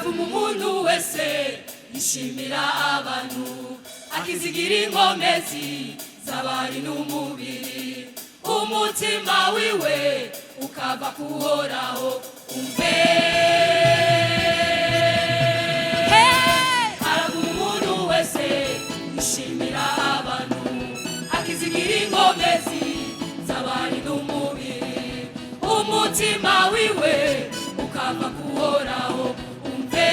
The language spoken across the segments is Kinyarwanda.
haravuma umuntu wese yishimira abantu akizigira inkomezi z'abari n'umubiri umutima wiwe ukava kuhoraho umve haravuma umuntu wese yishimira abantu akizigira inkomezi z'abari n'umubiri umutima wiwe ukava kuhoraho umve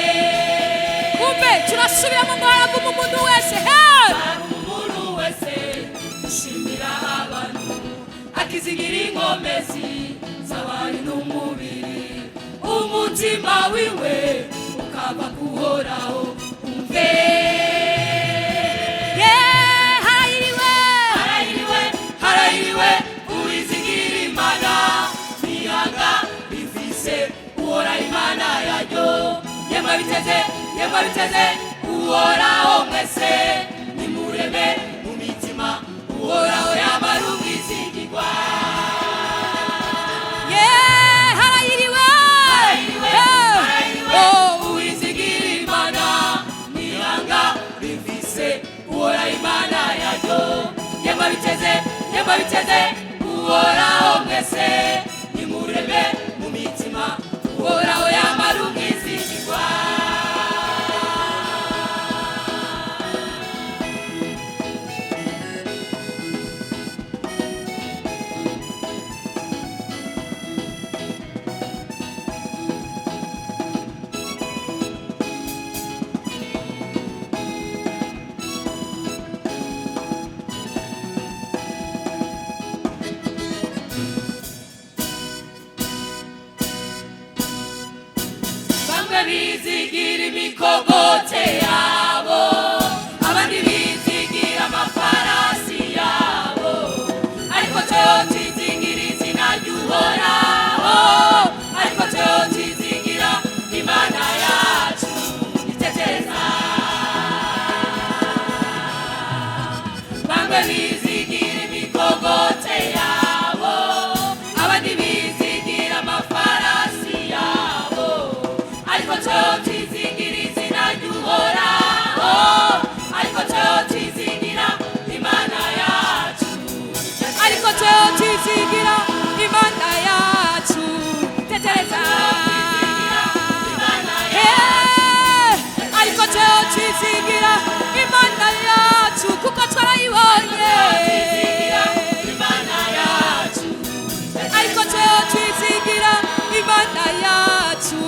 turasubiramo ngo haravuma umuntu wese umuntu wese yishimira abantu akizigira inkomezi z'abari n'umubiri umutima wiwe ukava kuhoraho umve harahiriwe uwizigira Imana nihanga bivise uhora Imana yaryo yemwe biteze uhoraho mwese nimureme mu mitima uhoraho yamara ubwizigirwa harahiriwe uwizigira Imana nihanga bivise uhora Imana yaryo yemwe biteze uhoraho mwese nimureme mu mitima uhoraho yamara ubwizigirwa bizigira imikogote yabo abandi bizigira amafarasi yabo ariko cyo tizigira izina ry'uhoraho ariko cyo tizigira Imana yacu itetereza bamwe bizigira imikogote yabo abandi bizigira amafarasi yabo ariko cyo tizigira izina ry'uhoraho ariko cyo tizigira Imana yacu ariko cyo tizigira Imana yacu tetereza ariko cyo tizigira Imana yacu kuko twarayibonye Imana yacu ariko cyo tizigira Imana yacu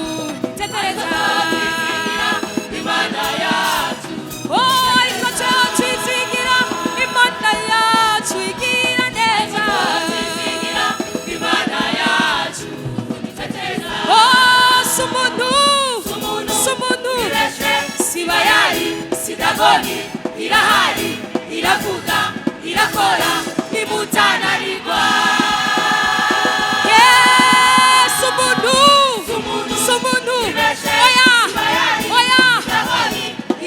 Imana yacu ariko cyo tizigira Imana yacu igira neza Imana yacu sumuntu sibayari sidagoni irahari iravuga irakora imutananirwa sumuntu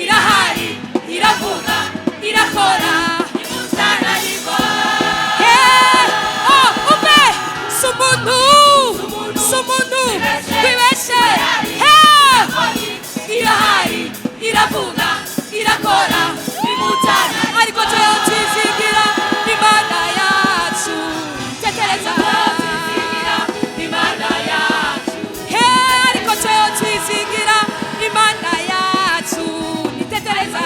irahari iravuga irakora imutananirwa umbe sumuntu kwibeshe irahari iravuga irakora imutananirwa ariko cyo tizigira Imana yacu tetereza Imana yacu ariko cyo tizigira Imana yacu itetereza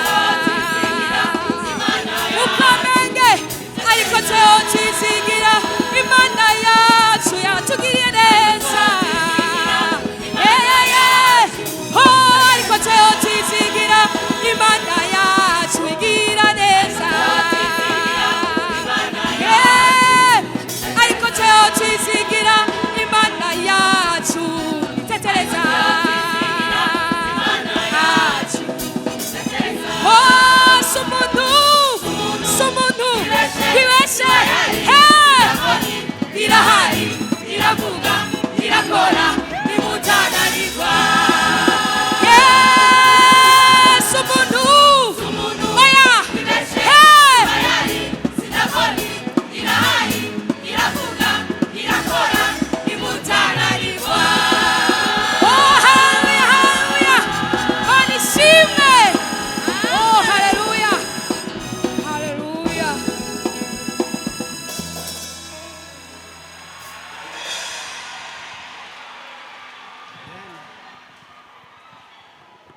ukamenge ariko cyo tizigira Imana yacu yatugiriye neza ariko cyo tizigira Imana yacu igira neza ariko cyo tizigira Imana yacu itetereza sumuntu kwibeshe irahari